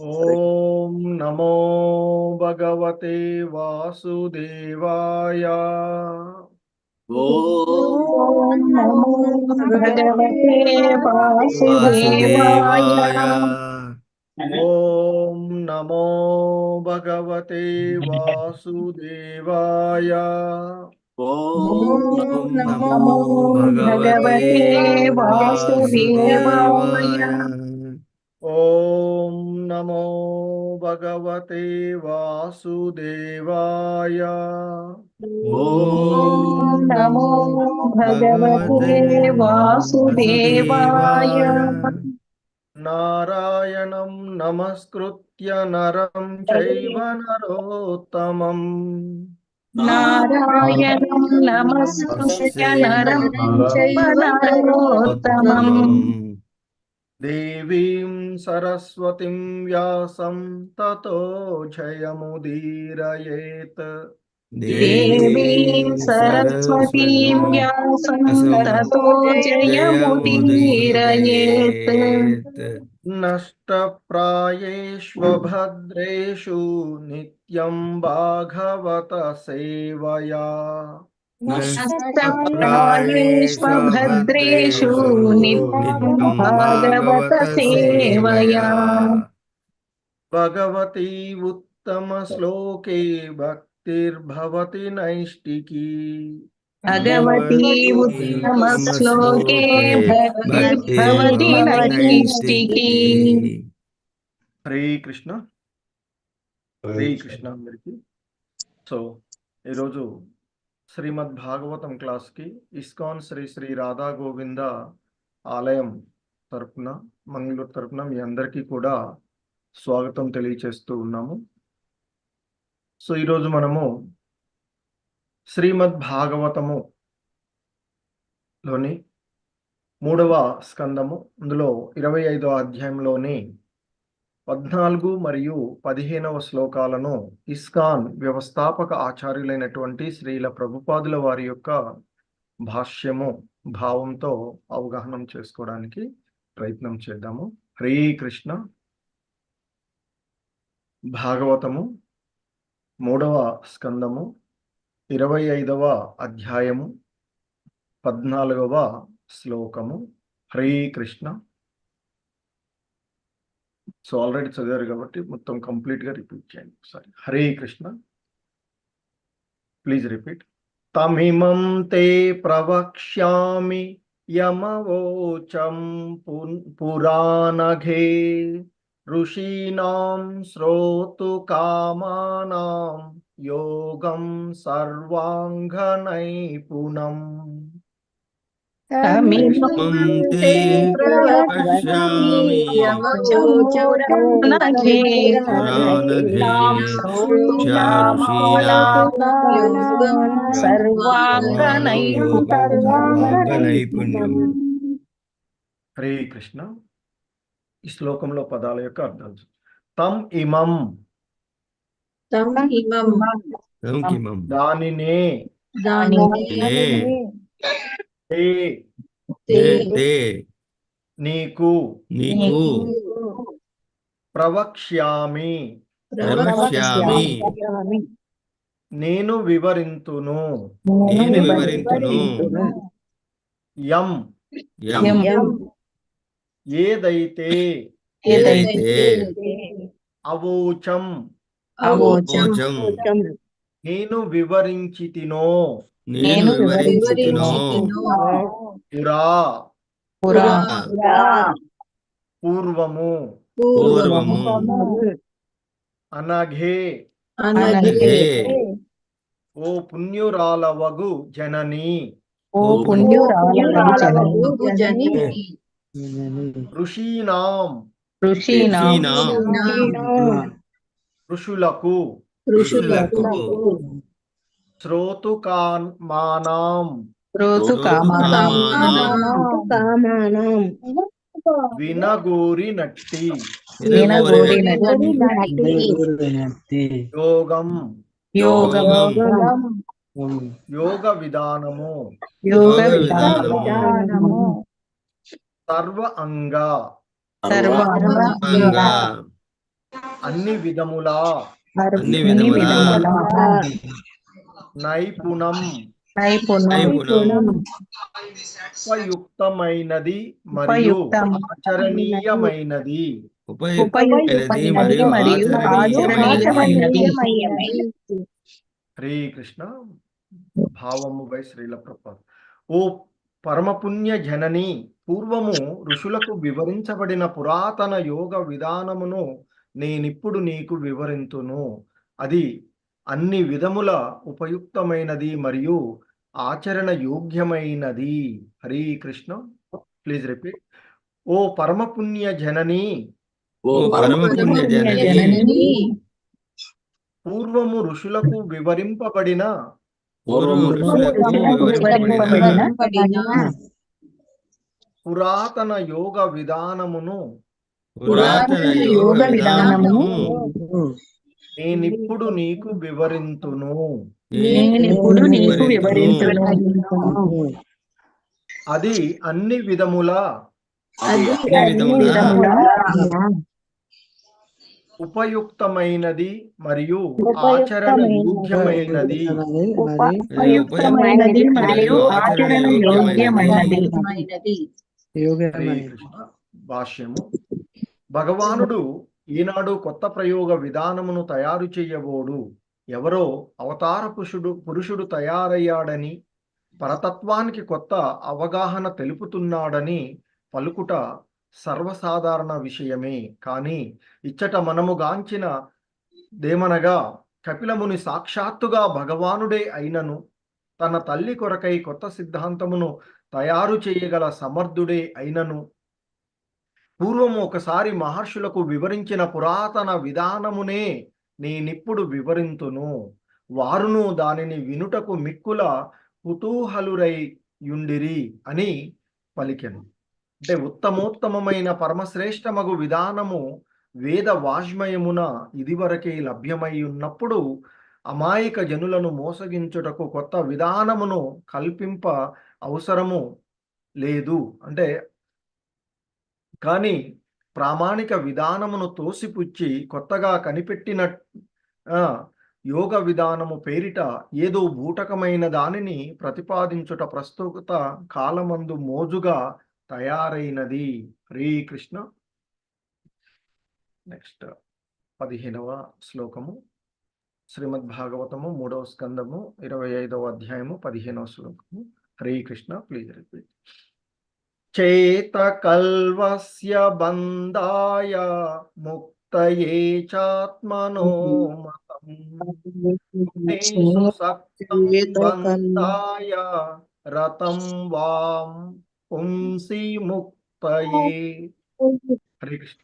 ఓం నమో భగవతే వాసుదేవాయ. ఓం నమో భగవతే వాసుదేవాయ. ఓం నమో భగవతే వాసుదేవాయ. ఓం నమో భగవతే వాసుదేవాయ. ఓం నమో భగవతే వాసుదేవాయ. ఓం నమో భగవతే వాసుదేవాయ. నారాయణం నమస్కృత్య నరం చైవ నరోత్తమం. నారాయణం నమస్కృత్య నరం చైవ నరోత్తమం. దేవీం సరస్వతిం వ్యాసం తతో జయముదీరయేత్. దేవీం సరస్వతీం వ్యాసం తతో జయముదీరయేత్. నష్టప్రాయేష్వభద్రేషు నిత్యం భాగవత సేవయా. నష్టప్రాయేష్వభద్రేషు నిత్యం భాగవత సేవయా. భగవతి ఉత్తమ శ్లోకే భక్తిర్భవతి నైష్టికీ. భగవతి ఉత్తమ శ్లోకే భక్తిర్భవతి నైష్టికీ. హరే కృష్ణ. హరే కృష్ణ అందరికి. సో ఈరోజు శ్రీమద్ భాగవతం క్లాస్కి ఇస్కాన్ శ్రీ శ్రీ రాధా గోవింద ఆలయం తరపున, మంగళూరు తరపున మీ అందరికీ కూడా స్వాగతం తెలియచేస్తూ ఉన్నాము. సో ఈరోజు మనము శ్రీమద్ భాగవతము లోని 3వ స్కందము, అందులో 25వ అధ్యాయంలోని 14 మరియు 15వ శ్లోకాలను ఇస్కాన్ వ్యవస్థాపక ఆచార్యులైనటువంటి శ్రీల ప్రభుపాదుల వారి యొక్క భాష్యము భావంతో అవగాహన చేసుకోవడానికి ప్రయత్నం చేద్దాము. హరే కృష్ణ. భాగవతము 3వ స్కందము 25వ అధ్యాయము 14వ శ్లోకము. హరే కృష్ణ. సో ఆల్రెడీ చదివారు కాబట్టి మొత్తం కంప్లీట్గా రిపీట్ చేయండి ఒకసారి. హరే కృష్ణ. Please repeat. తమిమం తే ప్రవక్ష్యామి యమవోచం పురాణఘే ఋషీణాం శ్రోతు కామానాం యోగం సర్వాంగ నైపుణం. తమిమం తే ప్రవక్ష్యామి యమవోచం పురాణఘే ఋషీణాం సర్వాంగ నైపుణ్యం. హరే కృష్ణ. ఈ శ్లోకంలో పదాల యొక్క అర్థాలు. తం ఇమం దానినే, నీకు, ప్రవక్ష్యామి నేను వివరింతును, యం ఏదైతే, అవోచం నేను వివరించితినో, పురా పూర్వము, అనఘే ఓ పుణ్యురాలవగు జనని, ఋషీణాం ఋషులకు, శ్రోతుకామానాం వినగోరినట్టి, యోగం యోగ విధానము, సర్వ అంగ అన్ని విధములా అన్ని విధములా నైపుణం నైపుణ్యం ఉపయుక్తమైనది మరియు ఆచరణీయమైనది. ఉపయుక్తమైనది మరియు ఆచరణీయమైనది. హరే కృష్ణ. భావము బై శ్రీల ప్రభుపాద. ఓ పరమపుణ్య జనని, పూర్వము ఋషులకు వివరించబడిన పురాతన యోగ విధానమును నేనిప్పుడు నీకు వివరింతును. అది అన్ని విధముల ఉపయుక్తమైనది మరియు ఆచరణ యోగ్యమైనది. హరే కృష్ణ. Please repeat. ఓ పరమపుణ్య జనని, ఓ పరమపుణ్య జనని, పూర్వము ఋషులకు వివరింపబడిన పురాతన యోగ విధానమును నేనిప్పుడు నీకు వివరింతును. అది అన్ని విధముల ఉపయుక్తమైనది మరియు ఆచరణ యోగ్యమైనది. భాష్యము. భగవానుడు ఈనాడు కొత్త ప్రయోగ విధానమును తయారు చేయబోడు. ఎవరో అవతార పురుషుడు తయారయ్యాడని, పరతత్వానికి కొత్త అవగాహన తెలుపుతున్నాడని పలుకుట సర్వసాధారణ విషయమే. కానీ ఇచ్చట మనము గాంచిన దేమనగా కపిలముని సాక్షాత్తుగా భగవానుడే అయినను, తన తల్లి కొరకై కొత్త సిద్ధాంతమును తయారు చేయగల సమర్థుడే అయినను, పూర్వము ఒకసారి మహర్షులకు వివరించిన పురాతన విధానమునే నేనిప్పుడు వివరింతును. వారును దానిని వినుటకు మిక్కుల కుతూహలురై యుండిరి అని పలికెను. అంటే ఉత్తమోత్తమైన పరమశ్రేష్టమగు విధానము వేద వాజ్మయమున ఇదివరకే లభ్యమై ఉన్నప్పుడు అమాయక జనులను మోసగించుటకు కొత్త విధానమును కల్పింప అవసరము లేదు. అంటే కానీ ప్రామాణిక విధానమును తోసిపుచ్చి కొత్తగా కనిపెట్టిన యోగ విధానము పేరిట ఏదో బూటకమైన దానిని ప్రతిపాదించుట ప్రస్తుత కాలమందు మోజుగా తయారైనది. హరే కృష్ణ. నెక్స్ట్ 15వ శ్లోకము. శ్రీమద్ భాగవతము 3వ స్కందము 25వ అధ్యాయము 15వ శ్లోకము. హరే కృష్ణ. Please repeat. చేత కల్వస్య బంధాయ ముక్తయే చాత్మనో మతం బంధాయ రతం వాం పుంసి ముక్తయే. హరే కృష్ణ.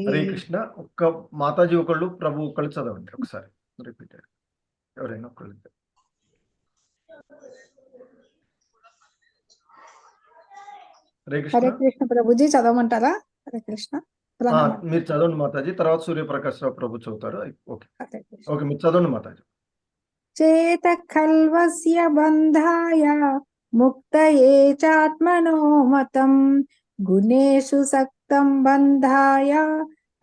హరే కృష్ణ. ఒక్క మాతాజీ ఒకళ్ళు, ప్రభు ఒకళ్ళు చదవండి ఒకసారి. రిపీట్. ఎవరైనా ఒకళ్ళు. హరే కృష్ణ ప్రభుజీ చదవమంటారా? హరే కృష్ణ. మీరు చదవండి మాతాజీ, తర్వాత సూర్యప్రకాశ్ రావు ప్రభు చదువుతారు. ఓకే ఓకే, మీరు చదవండి మాతాజీ. చేత కల్వస్య బంధాయ ముక్తయే చాత్మనో మతం గుణేషు సక్తం బంధాయ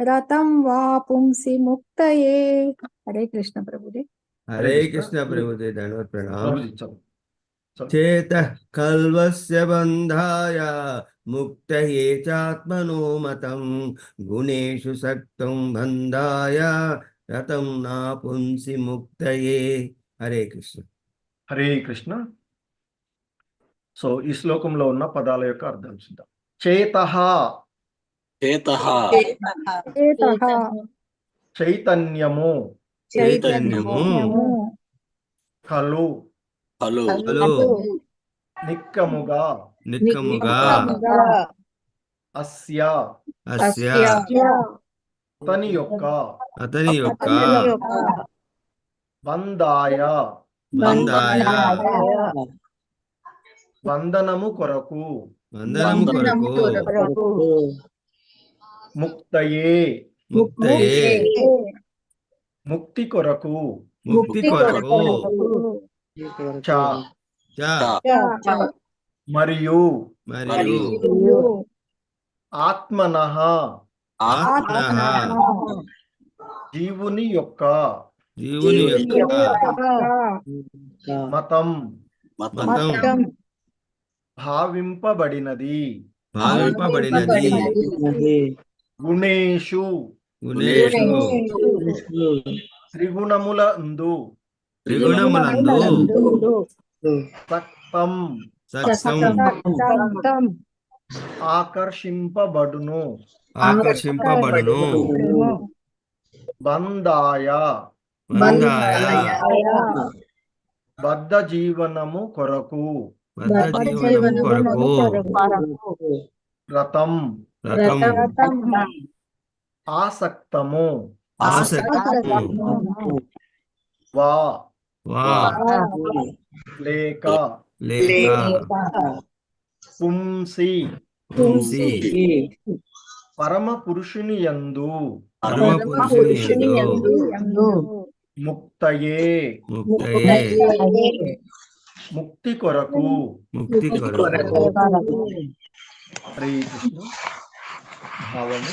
రతం వా పుంసి ముక్తయే. హరే కృష్ణ ప్రభుజీ. హరే కృష్ణ ప్రభుజీ. ధన్యవాద ప్రణామ. చేత కల్వస్య బంధాయ ముక్తయే చాత్మనో మతం గుణేషు సక్తం బంధాయ రతం నా పుంసి ముక్తయే. హరే కృష్ణ. హరే కృష్ణ. సో ఈ శ్లోకంలో ఉన్న పదాల యొక్క అర్థం చూద్దాం. చేతః చైతన్యము, ఖలు నిక్కముగా, అస్య అతని యొక్క బంధాయ బంధనము కొరకు ముక్తయే ముక్తయే ముక్తి కొరకు ముక్తి కొరకు చ చ మరియు మరియు ఆత్మనః ఆత్మనః జీవుని యొక్క జీవుని యొక్క మతం మతం భావింపబడినది భావింపబడినది గుణేషు గుణేషు త్రిగుణములందు త్రిగుణములందు సక్తం సక్తం ఆకర్షింపబడును ఆకర్షింపబడును బంధాయ బంధాయ బద్ధ జీవనము కొరకు బద్ధ జీవనము కొరకు రతం రతం ఆసక్తము ఆసక్తము వా వా లేక లేక పుంసి పుంసి పరమ పురుషుని యందు పరమ పురుషుని యందు ముక్తయే ముక్తయే ముక్తి కొరకు ముక్తి కొరకు హరే కృష్ణ. భావము: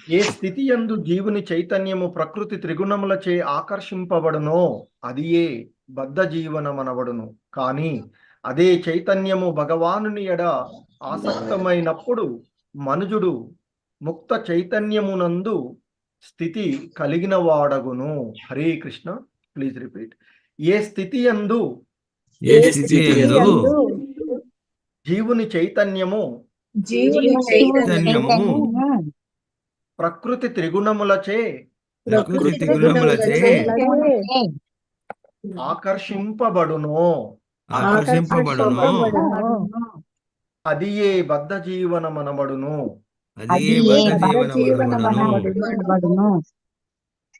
ఏ స్థితి యందు జీవుని చైతన్యము ప్రకృతి త్రిగుణములచే ఆకర్షింపబడునో అది ఏ బద్ధ జీవనమనబడును. కానీ అదే చైతన్యము భగవానుని ఎడ ఆసక్తమైనప్పుడు మనుజుడు ముక్త చైతన్యమునందు స్థితి కలిగిన వాడగును. హరే కృష్ణ. Please repeat. ఏ స్థితి యందు జీవుని చైతన్యము ప్రకృతి త్రిగుణములచే ఆకర్షింపబడునో అది ఏ బద్ధ జీవనమనబడును.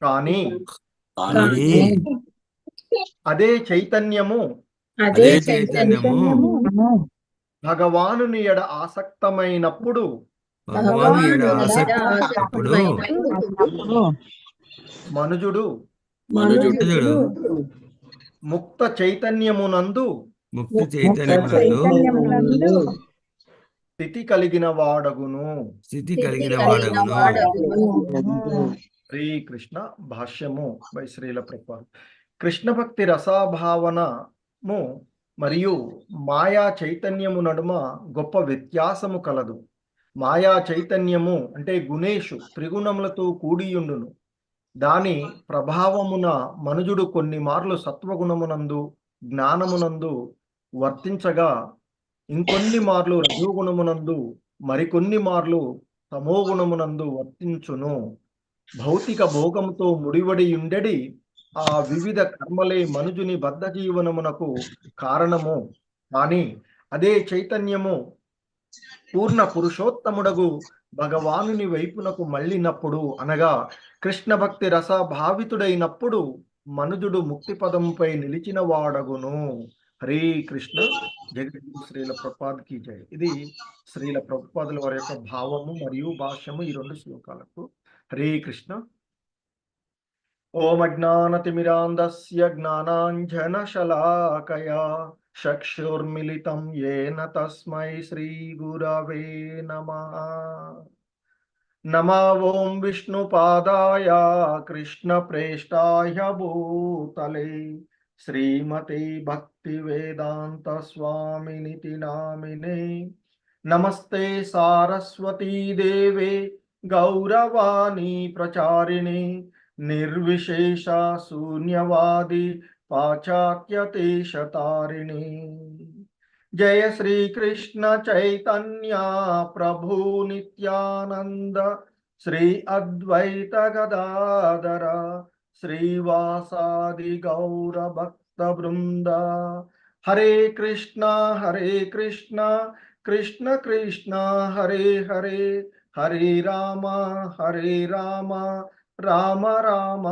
కానీ అదే చైతన్యము భగవానుని ఎడ ఆసక్తమైనప్పుడు మనుజుడు ముక్త చైతన్యమునందు స్థితి కలిగిన వాడగును. శ్రీకృష్ణ భాష్యము బై శ్రీల ప్రభుపాద. కృష్ణ భక్తి రసాభావనము మరియు మాయా చైతన్యము నడుమ గొప్ప వ్యత్యాసము కలదు. మాయా చైతన్యము అంటే గుణేషు త్రిగుణములతో కూడియుండును. దాని ప్రభావమున మనుజుడు కొన్ని మార్లు సత్వగుణమునందు జ్ఞానమునందు వర్తించగా ఇంకొన్ని మార్లు రజోగుణమునందు మరికొన్ని మార్లు తమోగుణమునందు వర్తించును. భౌతిక భోగముతో ముడివడి ఉండెడి ఆ వివిధ కర్మలే మనుజుని బద్ధ జీవనమునకు కారణము. కానీ అదే చైతన్యము పూర్ణ పురుషోత్తముడగు భగవానుని వైపునకు మళ్ళినప్పుడు అనగా కృష్ణ భక్తి రస భావితుడైనప్పుడు మనుజుడు ముక్తి పదముపై నిలిచిన వాడగును. హరే కృష్ణ. జగద్గురు శ్రీల ప్రభుపాద్ కీ జై. ఇది శ్రీల ప్రభుపాదుల వారి యొక్క భావము మరియు భాష్యము ఈ రెండు శ్లోకాలకు. హరే కృష్ణ. ఓం అజ్ఞానతిమిరాంధస్య జ్ఞానాంజనశలాకయా చక్షుర్మిలితం యేన తస్మై శ్రీ గురవే నమః. నమో ఓం విష్ణుపాదాయ కృష్ణప్రేష్టాయ భూతలే శ్రీమతే భక్తివేదాంత స్వామినితి నామినే. నమస్తే సారస్వతీ దేవే గౌరవాణి ప్రచారిణి నిర్విశేష శూన్యవాది పాశ్చాత్యదేశతారిణి. జయ శ్రీకృష్ణ చైతన్య ప్రభు నిత్యానంద శ్రీ అద్వైత గదాధర శ్రీవాసాది గౌర భక్త బృంద. హరే కృష్ణ కృష్ణ కృష్ణ హరే హరే హరే రామ రామ రామ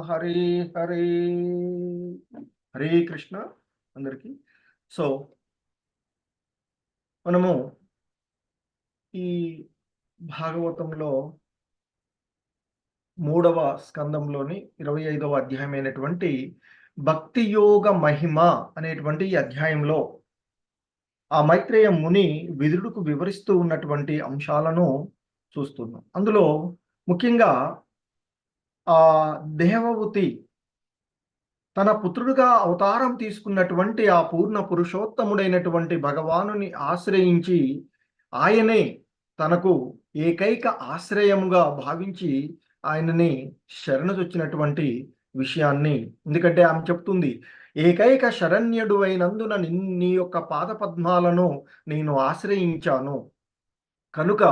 హరే హరే. హరే కృష్ణ అందరికీ. సో మనము ఈ భాగవతంలో 3వ స్కందంలోని 25వ అధ్యాయమైనటువంటి భక్తి యోగ మహిమ అనేటువంటి ఈ అధ్యాయంలో ఆ మైత్రేయ ముని విదురుడుకు వివరిస్తూ ఉన్నటువంటి అంశాలను చూస్తున్నాం. అందులో ముఖ్యంగా ఆ దేవహూతి తన పుత్రుడుగా అవతారం తీసుకున్నటువంటి ఆ పూర్ణ పురుషోత్తముడైనటువంటి భగవానుని ఆశ్రయించి ఆయనే తనకు ఏకైక ఆశ్రయముగా భావించి ఆయనని శరణుజొచ్చినటువంటి విషయాన్ని, ఎందుకంటే ఆమె చెప్తుంది, ఏకైక శరణ్యుడు అయినందున నీ యొక్క పాదపద్మాలను నేను ఆశ్రయించాను కనుక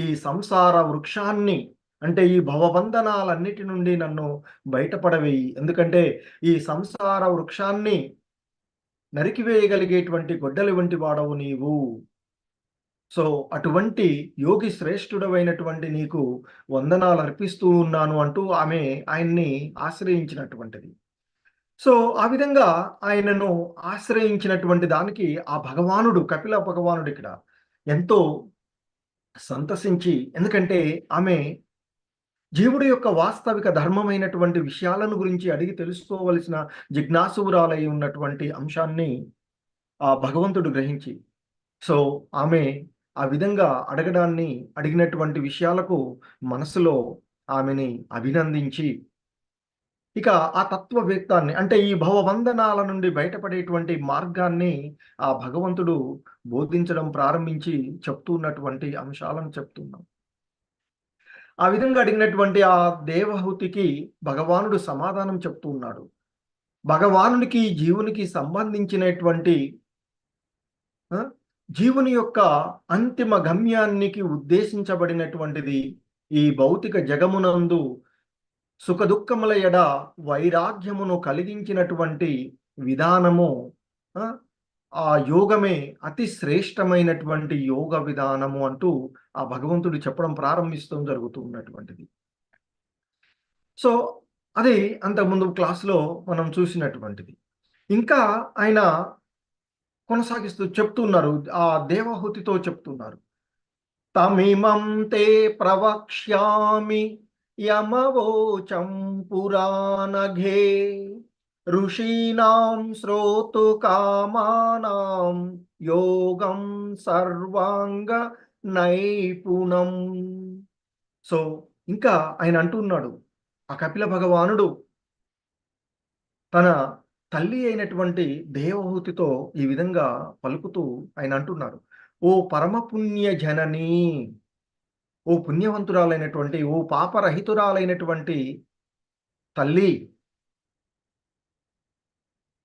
ఈ సంసార వృక్షాన్ని, అంటే ఈ భవబంధనాలన్నిటి నుండి నన్ను బయటపడవేయి. ఎందుకంటే ఈ సంసార వృక్షాన్ని నరికివేయగలిగేటువంటి గొడ్డలి వంటి వాడవు నీవు. సో అటువంటి యోగి శ్రేష్ఠుడమైనటువంటి నీకు వందనాలు అర్పిస్తూ ఉన్నాను అంటూ ఆమె ఆయన్ని ఆశ్రయించినటువంటిది. సో ఆ విధంగా ఆయనను ఆశ్రయించినటువంటి దానికి ఆ భగవానుడు, కపిల భగవానుడు ఇక్కడ ఎంతో సంతసించి, ఎందుకంటే ఆమె జీవుడి యొక్క వాస్తవిక ధర్మమైనటువంటి విషయాలను గురించి అడిగి తెలుసుకోవలసిన జిజ్ఞాసురాలై ఉన్నటువంటి అంశాన్ని ఆ భగవంతుడు గ్రహించి, సో ఆమె ఆ విధంగా అడిగినటువంటి విషయాలకు మనసులో ఆమెని అభినందించి, ఇక ఆ తత్వవేత్తాన్ని, అంటే ఈ భవబంధనాల నుండి బయటపడేటువంటి మార్గాన్ని ఆ భగవంతుడు బోధించడం ప్రారంభించి చెప్తున్నటువంటి అంశాలను చెప్తున్నాం. ఆ విధంగా అడిగినటువంటి ఆ దేవహూతికి భగవానుడు సమాధానం చెప్తూ ఉన్నాడు. భగవానునికి జీవునికి సంబంధించినటువంటి జీవుని యొక్క అంతిమ గమ్యానికి ఉద్దేశించబడినటువంటిది ఈ భౌతిక జగమునందు సుఖదుఖముల ఎడ వైరాగ్యమును కలిగించినటువంటి విధానము, ఆ యోగమే అతి శ్రేష్టమైనటువంటి యోగ విధానము అంటూ ఆ భగవంతుడు చెప్పడం ప్రారంభిస్తూ జరుగుతున్నటువంటిది. సో అది అంతకుముందు క్లాసులో మనం చూసినటువంటిది. ఇంకా ఆయన కొనసాగిస్తూ చెప్తున్నారు, ఆ దేవహూతితో చెప్తున్నారు, తమిమం తే ప్రవక్ష్యామి యమవోచం పురాణఘే ఋషీణాం శ్రోతు కామానాం యోగం సర్వాంగ నైపుణం. సో ఇంకా ఆయన అంటున్నాడు, ఆ కపిల భగవానుడు తన తల్లి అయినటువంటి దేవహూతితో ఈ విధంగా పలుకుతూ ఆయన అంటున్నారు, ఓ పరమపుణ్య జనని, ఓ పుణ్యవంతురాలైనటువంటి, ఓ పాపరహితురాలైనటువంటి తల్లి,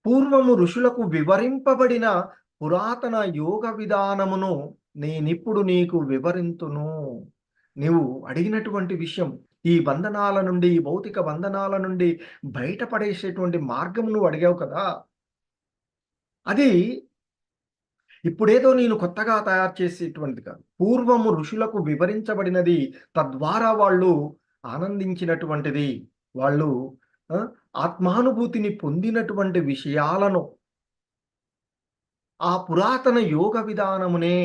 పూర్వము ఋషులకు వివరింపబడిన పురాతన యోగ విధానమును నేనిప్పుడు నీకు వివరింతును. నీవు అడిగినటువంటి విషయం, ఈ బంధనాల నుండి, ఈ భౌతిక బంధనాల నుండి బయటపడేసేటువంటి మార్గం నువ్వు అడిగావు కదా, అది ఇప్పుడేదో నేను కొత్తగా తయారు చేసేటువంటిది కాదు. పూర్వము ఋషులకు వివరించబడినది, తద్వారా వాళ్ళు ఆనందించినటువంటిది, వాళ్ళు ఆత్మానుభూతిని పొందినటువంటి విషయాలను, ఆ పురాతన యోగ విధానమునే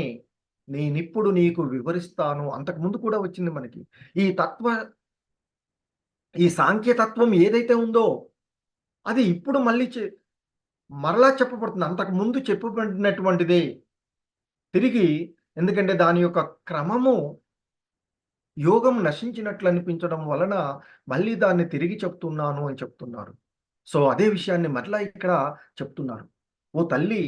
నేనిప్పుడు నీకు వివరిస్తాను. అంతకుముందు కూడా వచ్చింది మనకి ఈ సాంఖ్యతత్వం ఏదైతే ఉందో అది ఇప్పుడు మరలా చెప్పబడుతుంది. అంతకు ముందు చెప్పబడినటువంటిదే తిరిగి, ఎందుకంటే దాని యొక్క క్రమము యోగం నశించినట్లు అనిపించడం వలన మళ్ళీ దాన్ని తిరిగి చెప్తున్నాను అని చెప్తున్నారు. సో అదే విషయాన్ని మరలా ఇక్కడ చెప్తున్నారు, ఓ తల్లి,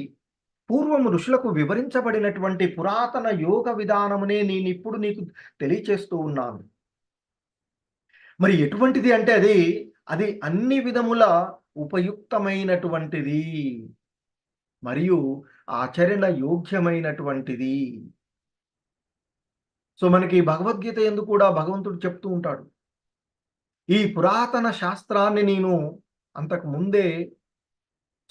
పూర్వము ఋషులకు వివరించబడినటువంటి పురాతన యోగ విధానమునే నేనిప్పుడు నీకు తెలియచేస్తూ ఉన్నాను. మరి ఎటువంటిది అంటే అది అన్ని విధముల ఉపయుక్తమైనటువంటిది మరియు ఆచరణ యోగ్యమైనటువంటిది. సో మనకి భగవద్గీత యందు కూడా భగవంతుడు చెప్తూ ఉంటాడు, ఈ పురాతన శాస్త్రాన్ని నేను అంతకు ముందే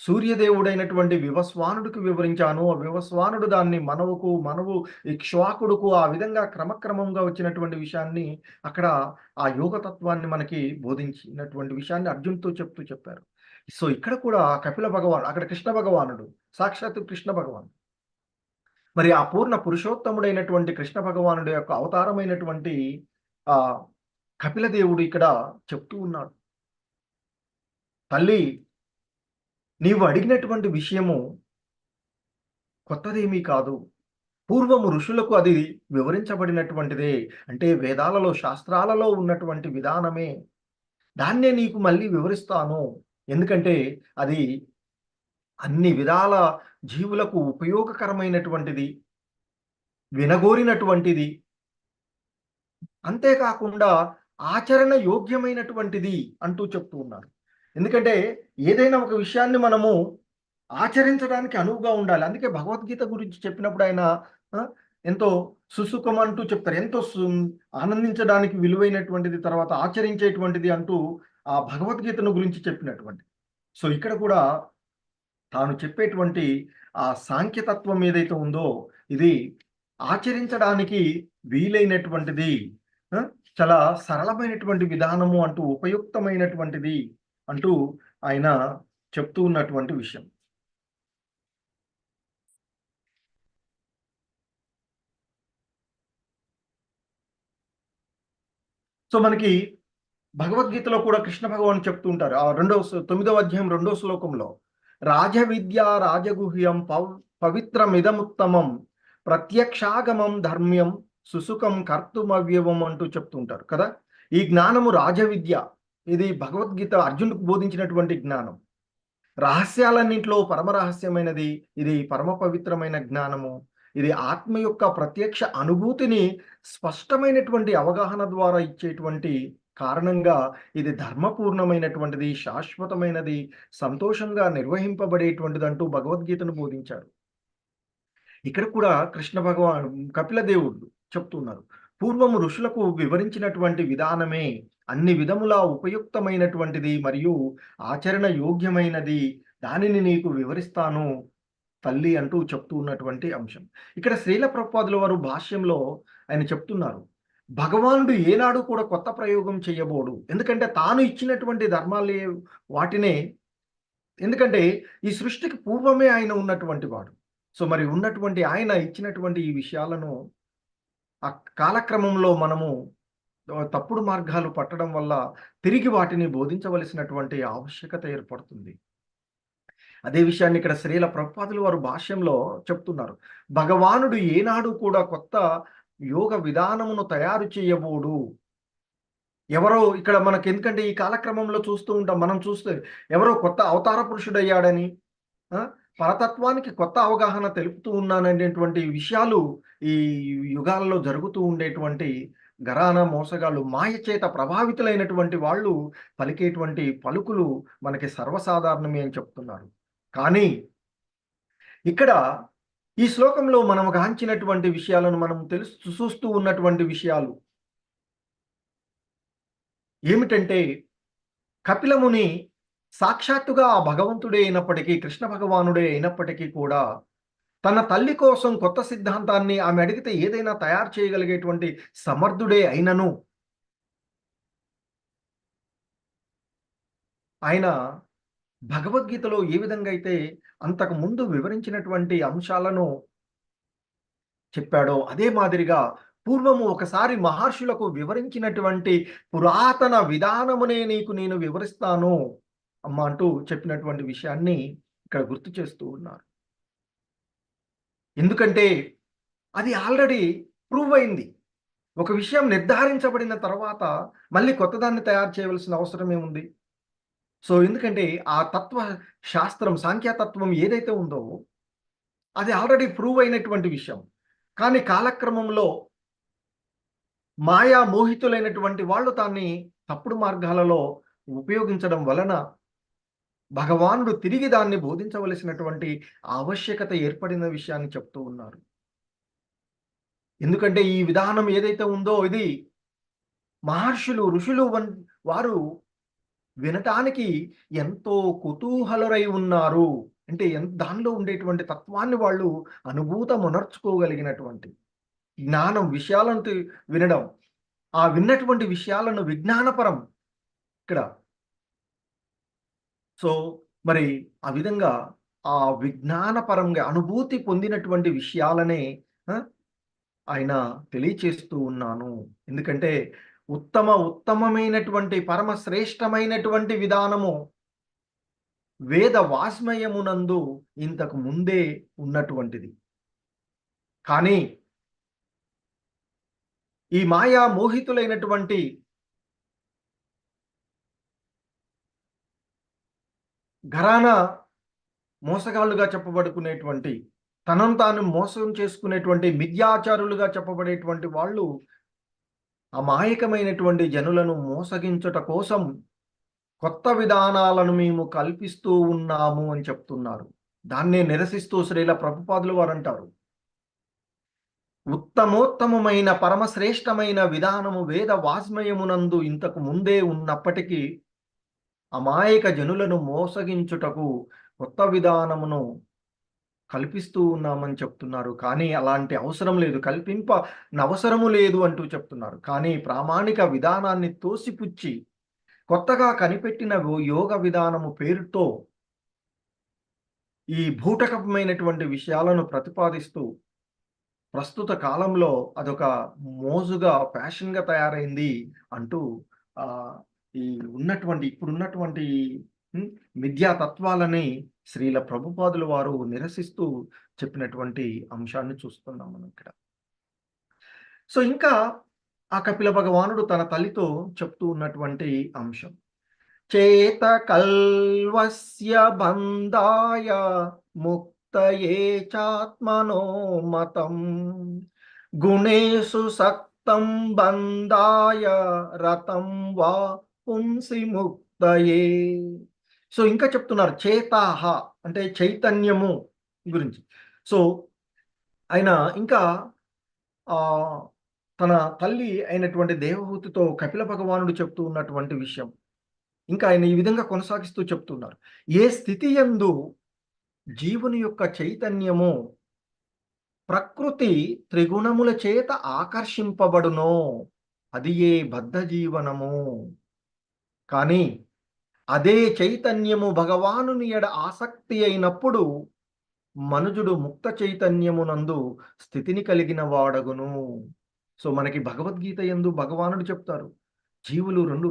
సూర్యదేవుడైనటువంటి వివస్వానుడికి వివరించాను. ఆ వివస్వానుడు దాన్ని మనవు ఇక్ష్వాకుడుకు, ఆ విధంగా క్రమక్రమంగా వచ్చినటువంటి విషయాన్ని అక్కడ ఆ యోగతత్వాన్ని మనకి బోధించినటువంటి విషయాన్ని అర్జున్తో చెప్పారు. సో ఇక్కడ కూడా కపిల భగవాన్, అక్కడ కృష్ణ భగవానుడు, సాక్షాత్తు కృష్ణ భగవాన్ మరి ఆ పూర్ణ పురుషోత్తముడైనటువంటి కృష్ణ భగవానుడి యొక్క అవతారమైనటువంటి ఆ కపిల దేవుడు ఇక్కడ చెప్తూ ఉన్నాడు, తల్లి నీవు అడిగినటువంటి విషయము కొత్తదేమీ కాదు. పూర్వము ఋషులకు అది వివరించబడినటువంటిదే. అంటే వేదాలలో, శాస్త్రాలలో ఉన్నటువంటి విధానమే. దాన్నే నీకు మళ్ళీ వివరిస్తాను. ఎందుకంటే అది అన్ని విధాల జీవులకు ఉపయోగకరమైనటువంటిది, వినగోరినటువంటిది, అంతేకాకుండా ఆచరణ యోగ్యమైనటువంటిది అంటూ చెప్తూ ఉన్నారు. ఎందుకంటే ఏదైనా ఒక విషయాన్ని మనము ఆచరించడానికి అనువుగా ఉండాలి. అందుకే భగవద్గీత గురించి చెప్పినప్పుడు ఆయన ఎంతో సుసుఖం అంటూ చెప్తారు. ఎంతో ఆనందించడానికి విలువైనటువంటిది, తర్వాత ఆచరించేటువంటిది అంటూ ఆ భగవద్గీతను గురించి చెప్పినటువంటి. సో ఇక్కడ కూడా తాను చెప్పేటువంటి ఆ సాంఖ్యతత్వం ఏదైతే ఉందో ఇది ఆచరించడానికి వీలైనటువంటిది, చాలా సరళమైనటువంటి విధానము అంటూ, ఉపయుక్తమైనటువంటిది అంటూ ఆయన చెప్తూ ఉన్నటువంటి విషయం. సో మనకి భగవద్గీతలో కూడా కృష్ణ భగవాన్ చెప్తూ ఉంటారు. ఆ 9వ అధ్యాయం 2వ శ్లోకంలో రాజవిద్య రాజగుహ్యం పవిత్రమిదముత్తమం ప్రత్యక్షాగమం ధర్మ్యం సుసుఖం కర్తుమవ్యవం అంటూ చెప్తుంటారు కదా. ఈ జ్ఞానము రాజవిద్య. ఇది భగవద్గీత అర్జునుడికి బోధించినటువంటి జ్ఞానం. రహస్యాలన్నింటిలో పరమ రహస్యమైనది ఇది, పరమ పవిత్రమైన జ్ఞానము. ఇది ఆత్మ యొక్క ప్రత్యక్ష అనుభూతిని స్పష్టమైనటువంటి అవగాహన ద్వారా ఇచ్చేటువంటి కారణంగా ఇది ధర్మపూర్ణమైనటువంటిది, శాశ్వతమైనది, సంతోషంగా నిర్వహింపబడేటువంటిది అంటూ భగవద్గీతను బోధించారు. ఇక్కడ కూడా కృష్ణ భగవాన్ కపిల దేవుడు చెప్తున్నారు, పూర్వము ఋషులకు వివరించినటువంటి విధానమే అన్ని విధములా ఉపయుక్తమైనటువంటిది మరియు ఆచరణ యోగ్యమైనది. దానిని నీకు వివరిస్తాను తల్లి అంటూ చెప్తూ ఉన్నటువంటి అంశం. ఇక్కడ శ్రీల ప్రభుపాదుల వారు భాష్యంలో ఆయన చెప్తున్నారు, భగవానుడు ఏనాడు కూడా కొత్త ప్రయోగం చేయబోడు. ఎందుకంటే తాను ఇచ్చినటువంటి ధర్మాలే వాటినే. ఎందుకంటే ఈ సృష్టికి పూర్వమే ఆయన ఉన్నటువంటి వాడు. సో మరి ఉన్నటువంటి ఆయన ఇచ్చినటువంటి ఈ విషయాలను ఆ కాలక్రమంలో మనము తప్పుడు మార్గాలు పట్టడం వల్ల తిరిగి వాటిని బోధించవలసినటువంటి ఆవశ్యకత ఏర్పడుతుంది. అదే విషయాన్ని ఇక్కడ శ్రీల ప్రభుపాదుల వారు భాష్యంలో చెప్తున్నారు, భగవానుడు ఏనాడు కూడా కొత్త యోగ విధానమును తయారు చేయబోడు. ఎవరో ఇక్కడ మనకి, ఎందుకంటే ఈ కాలక్రమంలో చూస్తూ ఉంటాం, మనం చూస్తే ఎవరో కొత్త అవతార పురుషుడయ్యాడని, పరతత్వానికి కొత్త అవగాహన తెలుపుతూ ఉన్నాననేటువంటి విషయాలు ఈ యుగాల్లో జరుగుతూ ఉండేటువంటి గరాన మోసగాళ్ళు, మాయ చేత ప్రభావితులైనటువంటి వాళ్ళు పలికేటువంటి పలుకులు మనకి సర్వసాధారణమే అని చెప్తున్నారు. కానీ ఇక్కడ ఈ శ్లోకంలో మనం గాంచినటువంటి విషయాలను మనం చూస్తూ ఉన్నటువంటి విషయాలు ఏమిటంటే, కపిలముని సాక్షాత్తుగా ఆ భగవంతుడే అయినప్పటికీ, కృష్ణ భగవానుడే అయినప్పటికీ కూడా తన తల్లి కోసం కొత్త సిద్ధాంతాన్ని ఆమె అడిగితే ఏదైనా తయారు చేయగలిగేటువంటి సమర్థుడే అయినను ఆయన భగవద్గీతలో ఏ విధంగా అయితే అంతకు ముందు వివరించినటువంటి అంశాలను చెప్పాడో అదే మాదిరిగా పూర్వము ఒకసారి మహర్షులకు వివరించినటువంటి పురాతన విధానమునే నీకు నేను వివరిస్తాను అమ్మ అంటూ చెప్పినటువంటి విషయాన్ని ఇక్కడ గుర్తు చేస్తూ ఉన్నారు. ఎందుకంటే అది ఆల్రెడీ ప్రూవ్ అయింది. ఒక విషయం నిర్ధారించబడిన తర్వాత మళ్ళీ కొత్తదాన్ని తయారు చేయవలసిన అవసరం ఏముంది? సో ఎందుకంటే ఆ తత్వ శాస్త్రం, సాంఖ్యతత్వం ఏదైతే ఉందో అది ఆల్రెడీ ప్రూవ్ అయినటువంటి విషయం. కానీ కాలక్రమంలో మాయా మోహితులైనటువంటి వాళ్ళు దాన్ని తప్పుడు మార్గాలలో ఉపయోగించడం వలన భగవానుడు తిరిగి దాన్ని బోధించవలసినటువంటి ఆవశ్యకత ఏర్పడిన విషయాన్ని చెప్తూ ఉన్నారు. ఎందుకంటే ఈ విధానం ఏదైతే ఉందో ఇది మహర్షులు, ఋషులు వారు వినటానికి ఎంతో కుతూహలురై ఉన్నారు. అంటే దానిలో ఉండేటువంటి తత్వాన్ని వాళ్ళు అనుభూతమునర్చుకోగలిగినటువంటి జ్ఞానం, విషయాలను వినడం, ఆ విన్నటువంటి విషయాలను విజ్ఞానపరం ఇక్కడ. సో మరి ఆ విధంగా ఆ విజ్ఞానపరంగా అనుభూతి పొందినటువంటి విషయాలనే ఆయన తెలియచేస్తూ ఉన్నాను. ఎందుకంటే ఉత్తమమైనటువంటి పరమ శ్రేష్టమైనటువంటి విధానము వేద వాస్మయమునందు ఇంతకు ముందే ఉన్నటువంటిది. కానీ ఈ మాయా మోహితులైనటువంటి ఘరానా మోసగాళ్ళుగా చెప్పబడుకునేటువంటి, తనను తాను మోసం చేసుకునేటువంటి మిథ్యాచారులుగా చెప్పబడేటువంటి వాళ్ళు అమాయకమైనటువంటి జనులను మోసగించుట కోసం కొత్త విధానాలను మేము కల్పిస్తూ ఉన్నాము అని చెప్తున్నారు. దాన్నే నిరసిస్తూ శ్రీల ప్రభుపాదులు వారు అంటారు, ఉత్తమోత్తమైన పరమశ్రేష్టమైన విధానము వేద వాస్మయమునందు ఇంతకు ముందే ఉన్నప్పటికీ అమాయక జనులను మోసగించుటకు కొత్త విధానమును కల్పిస్తూ ఉన్నామని చెప్తున్నారు. కానీ అలాంటి అవసరం లేదు, కల్పింపనవసరము లేదు అంటూ చెప్తున్నారు. కానీ ప్రామాణిక విధానాన్ని తోసిపుచ్చి కొత్తగా కనిపెట్టిన యోగ విధానము పేరుతో ఈ భూటకమైనటువంటి విషయాలను ప్రతిపాదిస్తూ ప్రస్తుత కాలంలో అదొక మోజుగా ఫ్యాషన్గా తయారైంది అంటూ ఈ ఇప్పుడున్నటువంటి మిథ్యా తత్వాలని శ్రీల ప్రభుపాదుల వారు నిరసిస్తూ చెప్పినటువంటి అంశాన్ని చూస్తున్నాం మనం ఇక్కడ. సో ఇంకా ఆ కపిల భగవానుడు తన తల్లితో చెప్తూ ఉన్నటువంటి అంశం, చేత కల్వస్య బంధాయ ముక్తయే చాత్మనో మతం గుణేషు సక్తం బంధాయ రతం వా పుంసి ముక్తయే. సో ఇంకా చెప్తున్నారు చేతాహ అంటే చైతన్యము గురించి. సో ఆయన ఇంకా తన తల్లి అయినటువంటి దేవహూతితో కపిల భగవానుడు చెప్తూ ఉన్నటువంటి విషయం ఇంకా ఆయన ఈ విధంగా కొనసాగిస్తూ చెప్తున్నారు, ఏ స్థితి యందు జీవుని యొక్క చైతన్యము ప్రకృతి త్రిగుణముల చేత ఆకర్షింపబడునో అది ఏ బద్ధ జీవనము. కానీ అదే చైతన్యము భగవానుని ఎడ ఆసక్తి అయినప్పుడు మనుజుడు ముక్త చైతన్యమునందు స్థితిని కలిగిన వాడగును. సో మనకి భగవద్గీత యందు భగవానుడు చెప్తారు, జీవులు రెండు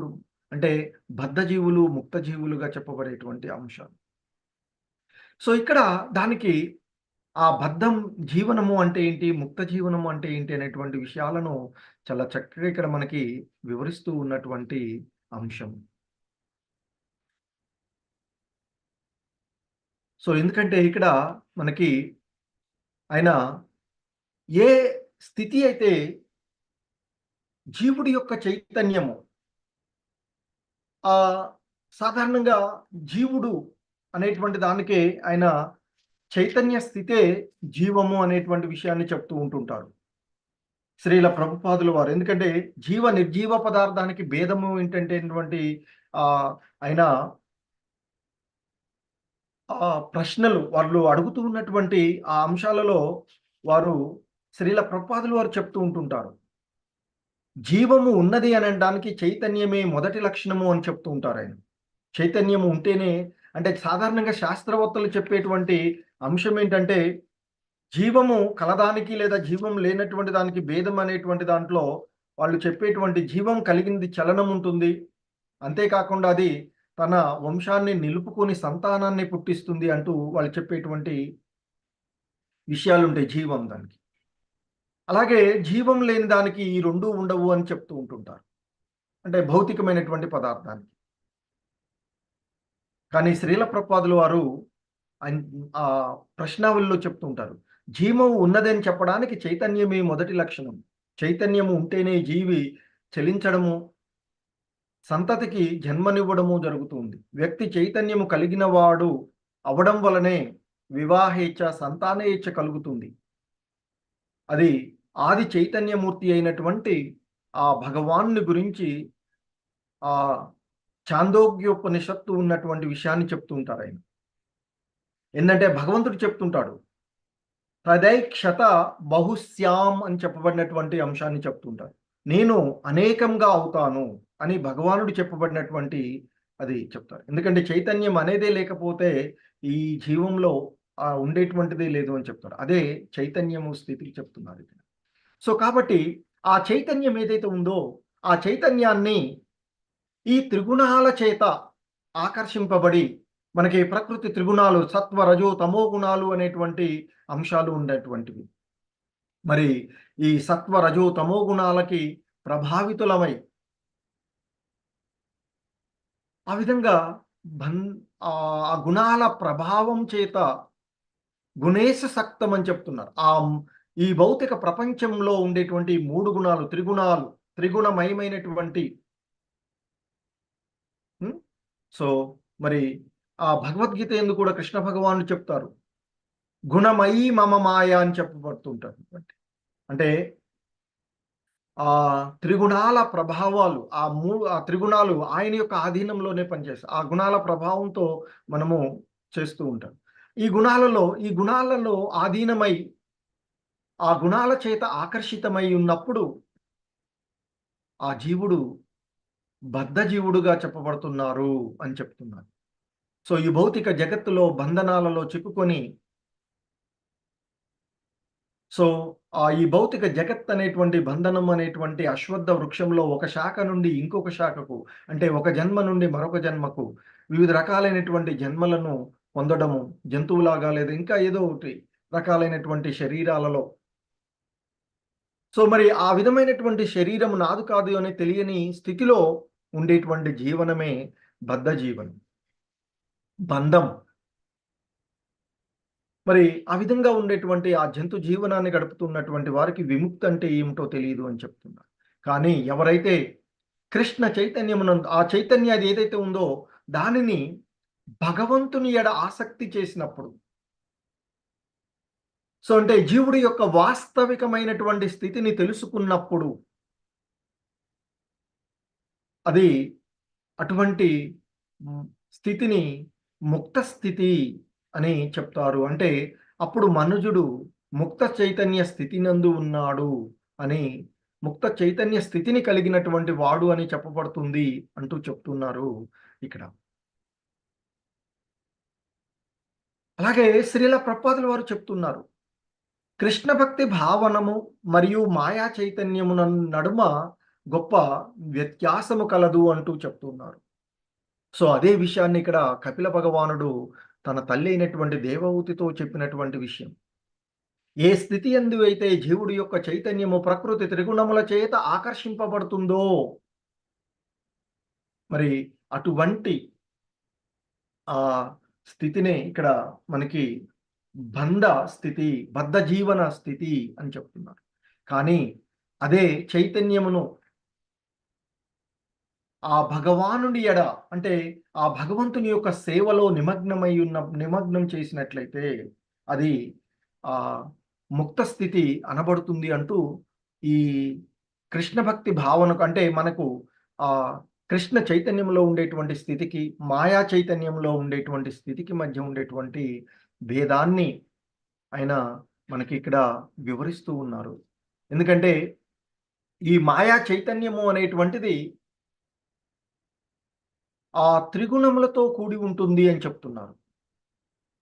అంటే బద్ధ జీవులు ముక్త జీవులుగా చెప్పబడేటువంటి అంశాలు. సో ఇక్కడ దానికి ఆ బద్ధం జీవనము అంటే ఏంటి, ముక్త జీవనము అంటే ఏంటి అనేటువంటి విషయాలను చాలా చక్కగా ఇక్కడ మనకి వివరిస్తూ ఉన్నటువంటి అంశం. సో ఎందుకంటే ఇక్కడ మనకి ఆయన ఏ స్థితి అయితే జీవుడి యొక్క చైతన్యము సాధారణంగా జీవుడు అనేటువంటి దానికే ఆయన చైతన్య స్థితే జీవము అనేటువంటి విషయాన్ని చెప్తూ ఉంటుంటారు శ్రీల ప్రభుపాదుల వారు. ఎందుకంటే జీవ నిర్జీవ పదార్థానికి భేదము ఏంటంటే ఆయన ప్రశ్నలు వాళ్ళు అడుగుతూ ఉన్నటువంటి ఆ అంశాలలో వారు శ్రీల ప్రభుపాదుల వారు చెప్తూ ఉంటుంటారు, జీవము ఉన్నది అనడానికి చైతన్యమే మొదటి లక్షణము అని చెప్తూ ఉంటారు ఆయన. చైతన్యము ఉంటేనే అంటే సాధారణంగా శాస్త్రవేత్తలు చెప్పేటువంటి అంశం ఏంటంటే జీవము కలదానికి లేదా జీవం లేనటువంటి దానికి భేదం అనేటువంటి దాంట్లో వాళ్ళు చెప్పేటువంటి జీవం కలిగింది చలనం ఉంటుంది, అంతేకాకుండా అది తన వంశాన్ని నిలుపుకొని సంతానాన్ని పుట్టిస్తుంది అంటూ వాళ్ళు చెప్పేటువంటి విషయాలు ఉంటాయి జీవం దానికి. అలాగే జీవం లేని దానికి ఈ రెండు ఉండవు అని చెప్తూ ఉంటుంటారు, అంటే భౌతికమైనటువంటి పదార్థానికి. కానీ శ్రీల ప్రభుపాదుల వారు ఆ ప్రశ్నావళిలో చెప్తూ ఉంటారు, జీవము ఉన్నదని చెప్పడానికి చైతన్యమే మొదటి లక్షణం. చైతన్యము ఉంటేనే జీవి చలించడము, సంతతికి జన్మనివ్వడము జరుగుతుంది. వ్యక్తి చైతన్యము కలిగిన వాడు అవడం వలనే వివాహేచ్ఛ సంతానేచ్ఛ కలుగుతుంది. అది ఆది చైతన్యమూర్తి అయినటువంటి ఆ భగవాన్ని గురించి ఆ ఛాందోగ్యోపనిషత్తు ఉన్నటువంటి విషయాన్ని చెప్తూ ఉంటారు ఆయన. ఏంటంటే భగవంతుడు చెప్తుంటాడు, తదైక్షత బహుశ్యాం అని చెప్పబడినటువంటి అంశాన్ని చెప్తుంటారు. నేను అనేకంగా అవుతాను అని భగవానుడు చెప్పబడినటువంటి అది చెప్తారు. ఎందుకంటే చైతన్యం అనేదే లేకపోతే ఈ జీవంలో ఉండేటువంటిదే లేదు అని చెప్తారు. అదే చైతన్యము స్థితికి చెప్తున్నారు ఇక్కడ. సో కాబట్టి ఆ చైతన్యం ఏదైతే ఉందో ఆ చైతన్యాన్ని ఈ త్రిగుణాల చేత ఆకర్షింపబడి, మనకి ప్రకృతి త్రిగుణాలు సత్వ రజో తమో గుణాలు అనేటువంటి అంశాలు ఉండేటువంటివి. మరి ఈ సత్వ రజో తమో గుణాలకి ప్రభావితులమై ఆ విధంగా ఆ గుణాల ప్రభావం చేత గుణేశ సక్తం అని చెప్తున్నారు. ఈ భౌతిక ప్రపంచంలో ఉండేటువంటి 3 గుణాలు, త్రిగుణమయమైనటువంటి సో మరి ఆ భగవద్గీత యందు కూడా కృష్ణ భగవానుడు చెప్తారు, గుణమయీ మమ మాయ అని చెప్పబడుతుంటారు. అంటే ఆ త్రిగుణాల ప్రభావాలు, ఆ త్రిగుణాలు ఆయన యొక్క ఆధీనంలోనే పనిచేస్తాయి. ఆ గుణాల ప్రభావంతో మనము చేస్తూ ఉంటాం. ఈ గుణాలలో ఆధీనమై ఆ గుణాల చేత ఆకర్షితమై ఉన్నప్పుడు ఆ జీవుడు బద్ధ జీవుడుగా చెప్పబడుతున్నారు అని చెప్తున్నారు. సో ఈ భౌతిక జగత్తులో బంధనాలలో చిక్కుకొని, సో ఈ భౌతిక జగత్ అనేటువంటి బంధనం అనేటువంటి అశ్వత్థ వృక్షంలో ఒక శాఖ నుండి ఇంకొక శాఖకు, అంటే ఒక జన్మ నుండి మరొక జన్మకు వివిధ రకాలైనటువంటి జన్మలను పొందడము, జంతువులాగా లేదా ఇంకా ఏదో ఒకటి రకాలైనటువంటి శరీరాలలో. సో మరి ఆ విధమైనటువంటి శరీరం నాది కాదు అని తెలియని స్థితిలో ఉండేటువంటి జీవనమే బద్ధ జీవనం, బంధం. మరి ఆ విధంగా ఉండేటువంటి ఆ జంతు జీవనాన్ని గడుపుతున్నటువంటి వారికి విముక్తి అంటే ఏమిటో తెలియదు అని చెప్తున్నారు. కానీ ఎవరైతే కృష్ణ చైతన్యమునందు ఆ చైతన్య అది ఏదైతే ఉందో దానిని భగవంతుని ఎడ ఆసక్తి చేసినప్పుడు, సో అంటే జీవుడి యొక్క వాస్తవికమైనటువంటి స్థితిని తెలుసుకున్నప్పుడు, అది అటువంటి స్థితిని ముక్త స్థితి అని చెప్తారు. అంటే అప్పుడు మనుజుడు ముక్త చైతన్య స్థితి నందు ఉన్నాడు అని, ముక్త చైతన్య స్థితిని కలిగినటువంటి వాడు అని చెప్పబడుతుంది అంటూ చెప్తున్నారు ఇక్కడ. అలాగే శ్రీల ప్రభుపాదుల వారు చెప్తున్నారు, కృష్ణ భక్తి భావనము మరియు మాయా చైతన్యము నడుమ గొప్ప వ్యత్యాసము కలదు అంటూ చెప్తున్నారు. సో అదే విషయాన్ని ఇక్కడ కపిల భగవానుడు తన తల్లి అయినటువంటి దేవహూతితో చెప్పినటువంటి విషయం. ఏ స్థితి యందు అయితే జీవుడి యొక్క చైతన్యము ప్రకృతి త్రిగుణముల చేత ఆకర్షింపబడుతుందో, మరి అటువంటి ఆ స్థితినే ఇక్కడ మనకి బద్ధ జీవన స్థితి అని చెప్తున్నారు. కానీ అదే చైతన్యమును ఆ భగవానుడి ఎడ, అంటే ఆ భగవంతుని యొక్క సేవలో నిమగ్నం చేసినట్లయితే అది ఆ ముక్త స్థితి అనబడుతుంది అంటూ ఈ కృష్ణ భక్తి భావనకు, అంటే మనకు ఆ కృష్ణ చైతన్యంలో ఉండేటువంటి స్థితికి మాయా చైతన్యంలో ఉండేటువంటి స్థితికి మధ్య ఉండేటువంటి భేదాన్ని ఆయన మనకి ఇక్కడ వివరిస్తూ ఉన్నారు. ఎందుకంటే ఈ మాయా చైతన్యము అనేటువంటిది ఆ త్రిగుణములతో కూడి ఉంటుంది అని చెప్తున్నారు.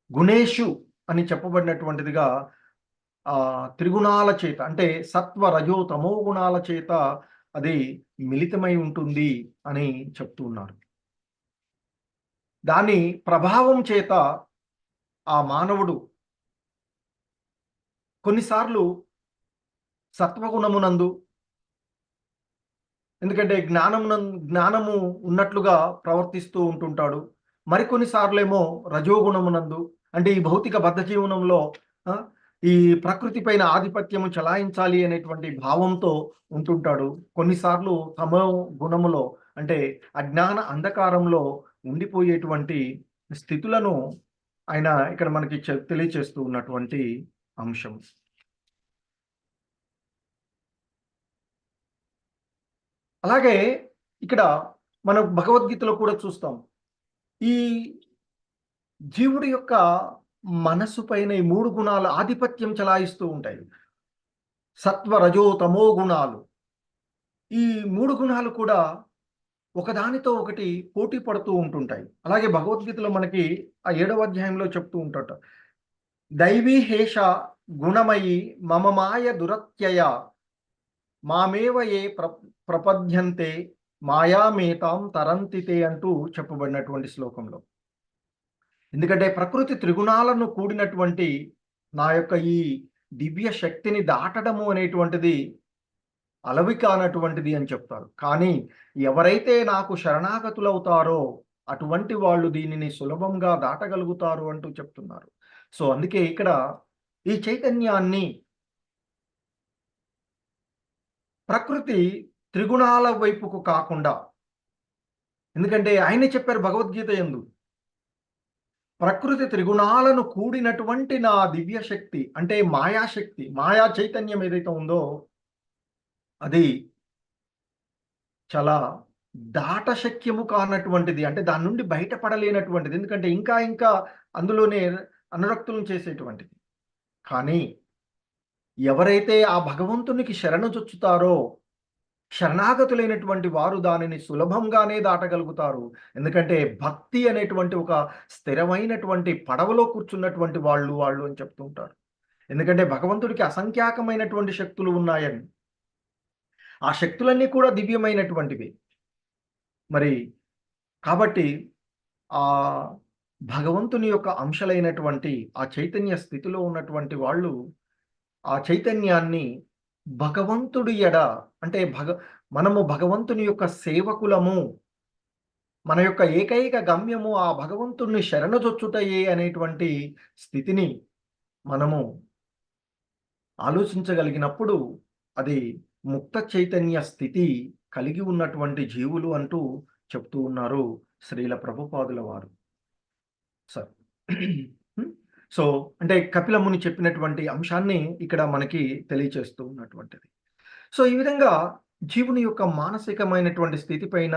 గుణేషు అని చెప్పబడినటువంటిదిగా త్రిగుణాల చేత, అంటే సత్వ రజో తమో గుణాల చేత అది మిళితమై ఉంటుంది అని చెప్తూ ఉన్నారు. దాని ప్రభావం చేత ఆ మానవుడు కొన్నిసార్లు సత్వగుణమునందు, ఎందుకంటే జ్ఞానము ఉన్నట్లుగా ప్రవర్తిస్తూ ఉంటుంటాడు. మరికొన్నిసార్లేమో రజోగుణమునందు, అంటే ఈ భౌతిక బద్ధ జీవనంలో ఈ ప్రకృతి పైన ఆధిపత్యము చలాయించాలి అనేటువంటి భావంతో ఉంటుంటాడు. కొన్నిసార్లు తమో గుణములో, అంటే అజ్ఞాన అంధకారంలో ఉండిపోయేటువంటి స్థితులను ఆయన ఇక్కడ మనకి తెలియచేస్తూ ఉన్నటువంటి అంశం. అలాగే ఇక్కడ మనం భగవద్గీతలో కూడా చూస్తాం, ఈ జీవుడి యొక్క మనస్సు పైన ఈ 3 గుణాలు ఆధిపత్యం చలాయిస్తూ ఉంటాయి. సత్వ రజో తమో గుణాలు, ఈ 3 గుణాలు కూడా ఒకదానితో ఒకటి పోటీ పడుతూ ఉంటుంటాయి. అలాగే భగవద్గీతలో మనకి ఆ 7వ అధ్యాయంలో చెప్తూ ఉంటాట. దైవీ హేష గుణమయి మమ మాయ దురత్యయ మామేవ ఏ ప్రపద్యంతే మాయామేతాం తరంతితే అంటూ చెప్పబడినటువంటి శ్లోకంలో. ఎందుకంటే ప్రకృతి త్రిగుణాలను కూడినటువంటి నా యొక్క ఈ దివ్య శక్తిని దాటడము అనేటువంటిది అలవి కానటువంటిది అని చెప్తారు. కానీ ఎవరైతే నాకు శరణాగతులవుతారో అటువంటి వాళ్ళు దీనిని సులభంగా దాటగలుగుతారు అంటూ చెప్తున్నారు. సో అందుకే ఇక్కడ ఈ చైతన్యాన్ని ప్రకృతి త్రిగుణాల వైపుకు కాకుండా, ఎందుకంటే ఆయనే చెప్పారు భగవద్గీత యందు, ప్రకృతి త్రిగుణాలను కూడినటువంటి నా దివ్య శక్తి అంటే మాయాశక్తి, మాయా చైతన్యం ఏదైతే ఉందో అది చాలా దాటశక్యము కానటువంటిది. అంటే దాని నుండి బయటపడలేనటువంటిది. ఎందుకంటే ఇంకా ఇంకా అందులోనే అనురక్తులను చేసేటువంటిది. కానీ ఎవరైతే ఆ భగవంతునికి శరణుజొచ్చుతారో శరణాగతులైనటువంటి వారు దానిని సులభంగానే దాటగలుగుతారు. ఎందుకంటే భక్తి అనేటువంటి ఒక స్థిరమైనటువంటి పడవలో కూర్చున్నటువంటి వాళ్ళు అని చెప్తూ ఉంటారు. ఎందుకంటే భగవంతుడికి అసంఖ్యాకమైనటువంటి శక్తులు ఉన్నాయని, ఆ శక్తులన్నీ కూడా దివ్యమైనటువంటివి. మరి కాబట్టి ఆ భగవంతుని యొక్క అంశలైనటువంటి ఆ చైతన్య స్థితిలో ఉన్నటువంటి వాళ్ళు ఆ చైతన్యాన్ని భగవంతుడి ఎడ అంటే మనము భగవంతుని యొక్క సేవకులము, మన యొక్క ఏకైక గమ్యము ఆ భగవంతుణ్ణి శరణజొచ్చుటయే అనేటువంటి స్థితిని మనము ఆలోచించగలిగినప్పుడు అది ముక్త చైతన్య స్థితి కలిగి ఉన్నటువంటి జీవులు అంటూ చెప్తూ ఉన్నారు శ్రీల ప్రభుపాదుల వారు. సార్ సో అంటే కపిల ముని చెప్పినటువంటి అంశాన్ని ఇక్కడ మనకి తెలియచేస్తూ ఉన్నటువంటిది. సో ఈ విధంగా జీవుని యొక్క మానసికమైనటువంటి స్థితి పైన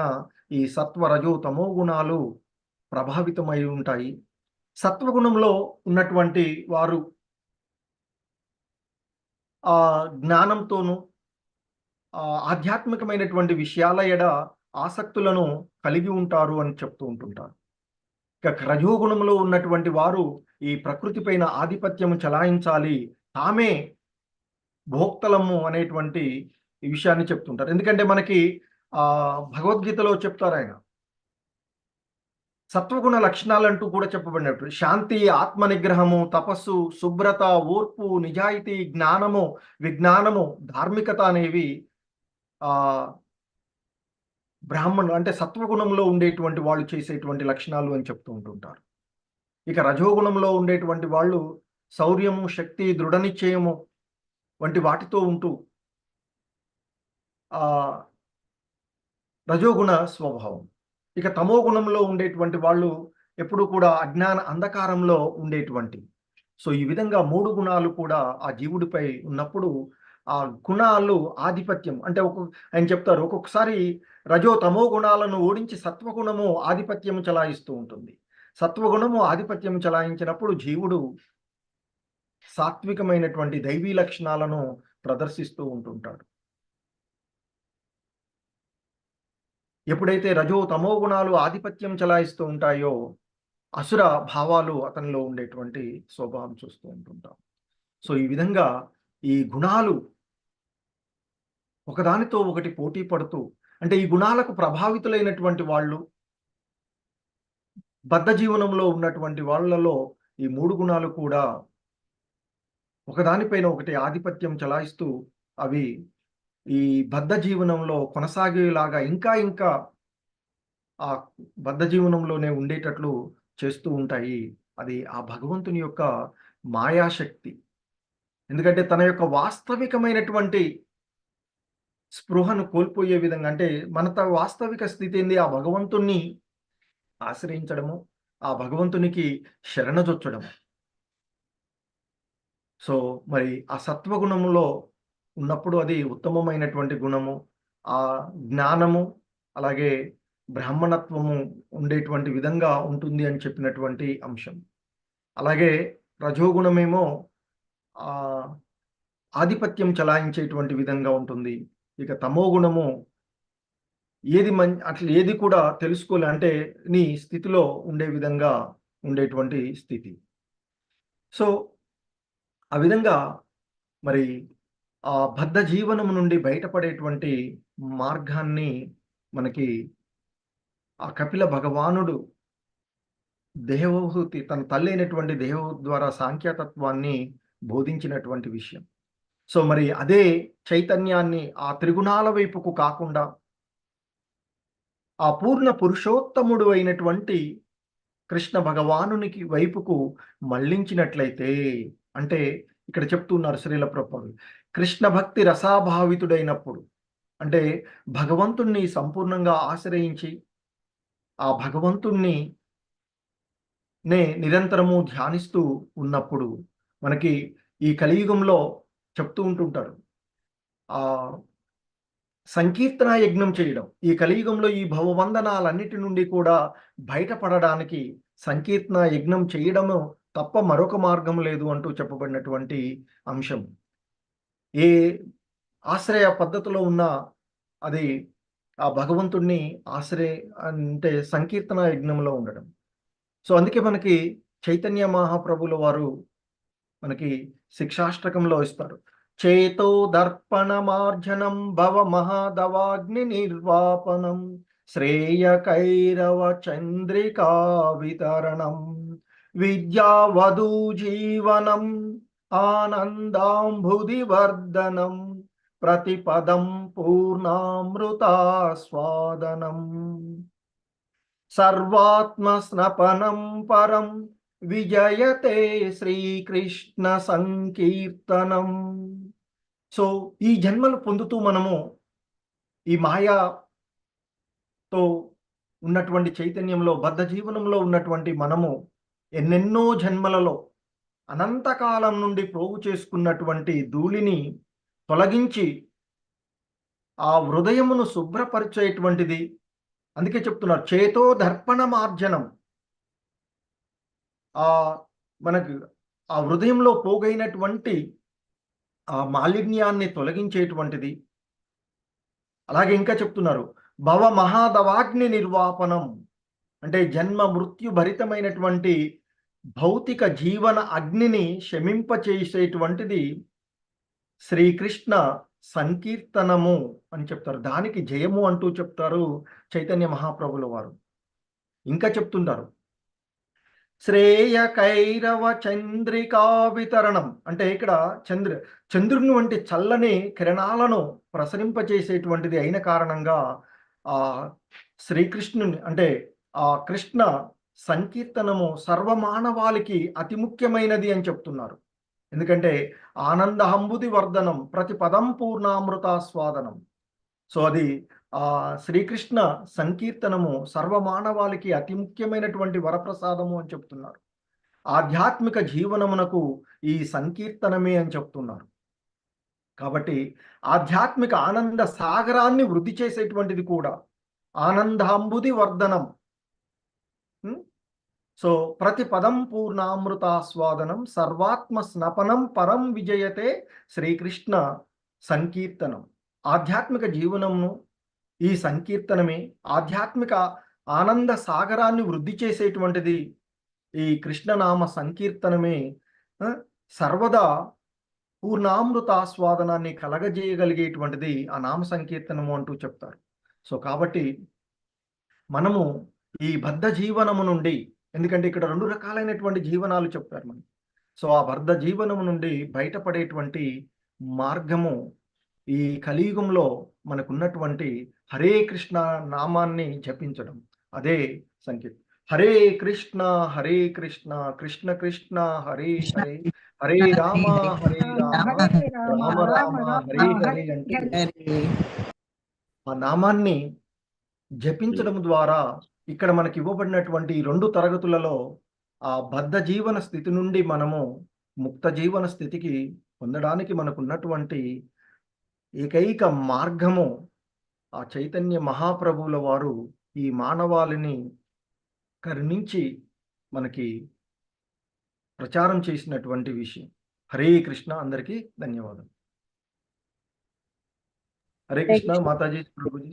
ఈ సత్వ రజో తమో గుణాలు ప్రభావితమై ఉంటాయి. సత్వగుణంలో ఉన్నటువంటి వారు ఆ జ్ఞానంతోనూ ఆధ్యాత్మికమైనటువంటి విషయాల ఎడ ఆసక్తులను కలిగి ఉంటారు అని చెప్తూ ఉంటుంటారు. ఇక రజోగుణంలో ఉన్నటువంటి వారు ఈ ప్రకృతి పైన ఆధిపత్యము చలాయించాలి, తామే భోక్తలము అనేటువంటి ఈ విషయాన్ని చెప్తుంటారు. ఎందుకంటే మనకి భగవద్గీతలో చెప్తారు ఆయన సత్వగుణ లక్షణాలంటూ కూడా చెప్పబడినట్టు శాంతి, ఆత్మ నిగ్రహము, తపస్సు, శుభ్రత, ఓర్పు, నిజాయితీ, జ్ఞానము, విజ్ఞానము, ధార్మికత అనేవి బ్రాహ్మణులు అంటే సత్వగుణంలో ఉండేటువంటి వాళ్ళు చేసేటువంటి లక్షణాలు అని చెప్తూ ఉంటుంటారు. ఇక రజోగుణంలో ఉండేటువంటి వాళ్ళు శౌర్యము, శక్తి, దృఢ నిశ్చయము వంటి వాటితో ఉంటూ రజోగుణ స్వభావం. ఇక తమో గుణంలో ఉండేటువంటి వాళ్ళు ఎప్పుడు కూడా అజ్ఞాన అంధకారంలో ఉండేటువంటి. సో ఈ విధంగా 3 గుణాలు కూడా ఆ జీవుడిపై ఉన్నప్పుడు ఆ గుణాలు ఆధిపత్యం అంటే ఆయన చెప్తారు ఒక్కొక్కసారి రజో తమో గుణాలను ఓడించి సత్వగుణము ఆధిపత్యం చలాయిస్తూ ఉంటుంది. సత్వగుణము ఆధిపత్యం చలాయించినప్పుడు జీవుడు సాత్వికమైనటువంటి దైవీ లక్షణాలను ప్రదర్శిస్తూ ఉంటుంటాడు. ఎప్పుడైతే రజో తమో గుణాలు ఆధిపత్యం చలాయిస్తూ ఉంటాయో అసుర భావాలు అతనిలో ఉండేటువంటి స్వభావం చూస్తూ ఉంటుంటాం. సో ఈ విధంగా ఈ గుణాలు ఒకదానితో ఒకటి పోటీ పడుతూ అంటే ఈ గుణాలకు ప్రభావితులైనటువంటి వాళ్ళు బద్ధ జీవనంలో ఉన్నటువంటి వాళ్ళలో ఈ 3 గుణాలు కూడా ఒకదానిపైన ఒకటి ఆధిపత్యం చలాయిస్తూ అవి ఈ బద్ధ జీవనంలో కొనసాగేలాగా ఇంకా ఇంకా ఆ బద్ధ జీవనంలోనే ఉండేటట్లు చేస్తూ ఉంటాయి. అది ఆ భగవంతుని యొక్క మాయాశక్తి. ఎందుకంటే తన యొక్క వాస్తవికమైనటువంటి స్పృహను కోల్పోయే విధంగా అంటే మన వాస్తవిక స్థితి ఏంది ఆ భగవంతుణ్ణి ఆశ్రయించడము, ఆ భగవంతునికి శరణజొచ్చడము. సో మరి ఆ సత్వగుణములో ఉన్నప్పుడు అది ఉత్తమమైనటువంటి గుణము, ఆ జ్ఞానము అలాగే బ్రాహ్మణత్వము ఉండేటువంటి విధంగా ఉంటుంది అని చెప్పినటువంటి అంశం. అలాగే రజోగుణమేమో ఆధిపత్యం చలాయించేటువంటి విధంగా ఉంటుంది. ఇక తమో గుణము అట్లా ఏది కూడా తెలుసుకోలే అంటే నీ స్థితిలో ఉండే విధంగా ఉండేటువంటి స్థితి. సో ఆ విధంగా మరి ఆ బద్ధ జీవనం నుండి బయటపడేటువంటి మార్గాన్ని మనకి ఆ కపిల భగవానుడు దేవహూతి తన తల్లి అయినటువంటి దేవహూతి ద్వారా సాంఖ్యతత్వాన్ని బోధించినటువంటి విషయం. సో మరి అదే చైతన్యాన్ని ఆ త్రిగుణాల వైపుకు కాకుండా ఆ పూర్ణ పురుషోత్తముడు అయినటువంటి కృష్ణ భగవానునికి వైపుకు మళ్ళించినట్లయితే, అంటే ఇక్కడ చెప్తున్నారు శ్రీల ప్రభుపాదులు, కృష్ణ భక్తి రసాభావితుడైనప్పుడు, అంటే భగవంతుణ్ణి సంపూర్ణంగా ఆశ్రయించి ఆ భగవంతుణ్ణి నిరంతరము ధ్యానిస్తూ ఉన్నప్పుడు మనకి ఈ కలియుగంలో చెప్తూ ఉంటుంటారు ఆ సంకీర్తన యజ్ఞం చేయడం. ఈ కలియుగంలో ఈ భవబంధనాలన్నిటి నుండి కూడా బయటపడడానికి సంకీర్తన యజ్ఞం చేయడము తప్ప మరొక మార్గం లేదు అంటూ చెప్పబడినటువంటి అంశం. ఏ ఆశ్రయ పద్ధతిలో ఉన్నా అది ఆ భగవంతుణ్ణి అంటే సంకీర్తన యజ్ఞంలో ఉండడం. సో అందుకే మనకి చైతన్య మహాప్రభుల వారు మనకి శిక్షాష్టకంలో ఇస్తారు. చేతో దర్పణమార్జనం భవ మహాదవాగ్ని నిర్వాపనం శ్రేయకైరవ చంద్రికా వితరణం విద్యావధూ జీవనం ఆనందాంబుధివర్ధనం ప్రతిపదం పూర్ణామృతాస్వాదనం సర్వాత్మస్నపనం పరం విజయతే శ్రీకృష్ణ సంకీర్తనం. సో ఈ జన్మలు పొందుతూ మనము ఈ మాయాతో ఉన్నటువంటి చైతన్యంలో బద్ధ జీవనంలో ఉన్నటువంటి మనము ఎన్నెన్నో జన్మలలో అనంతకాలం నుండి ప్రోగు చేసుకున్నటువంటి ధూళిని తొలగించి ఆ హృదయమును శుభ్రపరిచేటువంటిది. అందుకే చెప్తున్నారు చేతో దర్పణ మార్జనం. మనకు ఆ హృదయంలో పోగైనటువంటి ఆ మాలిన్యాన్ని తొలగించేటువంటిది. అలాగే ఇంకా చెప్తున్నారు భవ మహాదవాగ్ని నిర్వాపనం, అంటే జన్మ మృత్యు భరితమైనటువంటి భౌతిక జీవన అగ్నిని శమింపచేసేటువంటిది శ్రీకృష్ణ సంకీర్తనము అని చెప్తారు. దానికి జయము అంటూ చెప్తారు చైతన్య మహాప్రభుల వారు. ఇంకా చెప్తుంటారు శ్రేయకైరవ చంద్రికా వితరణం, అంటే ఇక్కడ చంద్రుని వంటి చల్లని కిరణాలను ప్రసరింపచేసేటువంటిది అయిన కారణంగా ఆ శ్రీకృష్ణుని అంటే ఆ కృష్ణ సంకీర్తనము సర్వమానవాళికి అతి ముఖ్యమైనది అని చెప్తున్నారు. ఎందుకంటే ఆనందహంబుది వర్ధనం ప్రతి పదం పూర్ణామృతాస్వాదనం. సో అది ఆ శ్రీకృష్ణ సంకీర్తనము సర్వమానవాళికి అతి ముఖ్యమైనటువంటి వరప్రసాదము అని చెప్తున్నారు. ఆధ్యాత్మిక జీవనమునకు ఈ సంకీర్తనమే అని చెప్తున్నారు. కాబట్టి ఆధ్యాత్మిక ఆనంద సాగరాన్ని వృద్ధి చేసేటువంటిది కూడా ఆనందాంబుది వర్ధనం. సో ప్రతి పదం పూర్ణామృతాస్వాదనం సర్వాత్మ స్నపనం పరం విజయతే శ్రీకృష్ణ సంకీర్తనం. ఆధ్యాత్మిక జీవనమును ఈ సంకీర్తనమే, ఆధ్యాత్మిక ఆనంద సాగరాన్ని వృద్ధి చేసేటువంటిది ఈ కృష్ణనామ సంకీర్తనమే సర్వదా పూర్ణామృతాస్వాదనాన్ని కలగజేయగలిగేటువంటిది ఆ నామ సంకీర్తనము అంటూ చెప్తారు. సో కాబట్టి మనము ఈ బద్ధ జీవనము నుండి, ఎందుకంటే ఇక్కడ 2 రకాలైనటువంటి జీవనాలు చెప్తారు మనకి. సో ఆ బద్ధ జీవనము నుండి బయటపడేటువంటి మార్గము ఈ కలియుగంలో మనకున్నటువంటి హరే కృష్ణ నామాన్ని జపించడం, అదే సంకీర్తన. హరే కృష్ణ కృష్ణ కృష్ణ హరే హరే హరే రామ రామ రామ హరే హరే అంటే ఆ నామాన్ని జపించడం ద్వారా ఇక్కడ మనకి ఇవ్వబడినటువంటి 2 తరగతులలో ఆ బద్ధ జీవన స్థితి నుండి మనము ముక్త జీవన స్థితికి పొందడానికి మనకున్నటువంటి ఏకైక మార్గము ఆ చైతన్య మహాప్రభువుల వారు ఈ మానవాళిని కరుణించి మనకి ప్రచారం చేసినటువంటి విషయం. హరే కృష్ణ. అందరికీ ధన్యవాదాలు. హరే కృష్ణ. మాతాజీ, ప్రభుజీ.